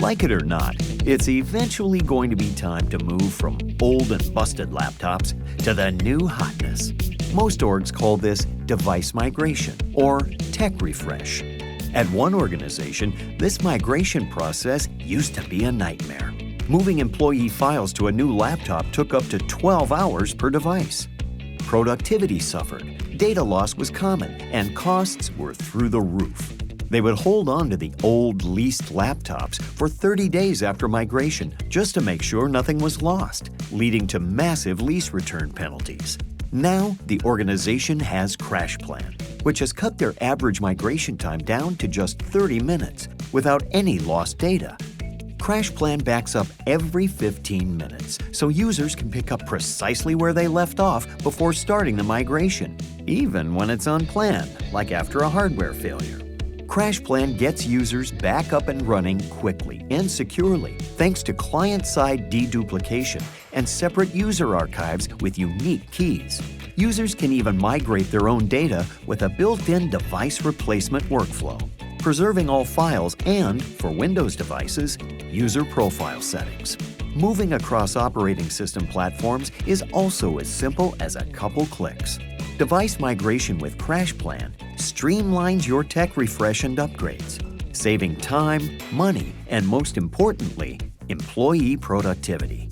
Like it or not, it's eventually going to be time to move from old and busted laptops to the new hotness. Most orgs call this device migration or tech refresh. At one organization, this migration process used to be a nightmare. Moving employee files to a new laptop took up to 12 hours per device. Productivity suffered, data loss was common, and costs were through the roof. They would hold on to the old leased laptops for 30 days after migration just to make sure nothing was lost, leading to massive lease return penalties. Now, the organization has CrashPlan, which has cut their average migration time down to just 30 minutes without any lost data. CrashPlan backs up every 15 minutes, so users can pick up precisely where they left off before starting the migration, even when it's unplanned, like after a hardware failure. CrashPlan gets users back up and running quickly and securely thanks to client-side deduplication and separate user archives with unique keys. Users can even migrate their own data with a built-in device replacement workflow, preserving all files and, for Windows devices, user profile settings. Moving across operating system platforms is also as simple as a couple clicks. Device migration with CrashPlan streamlines your tech refresh and upgrades, saving time, money, and most importantly, employee productivity.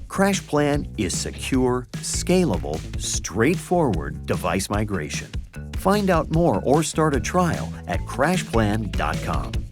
CrashPlan is secure, scalable, straightforward device migration. Find out more or start a trial at CrashPlan.com.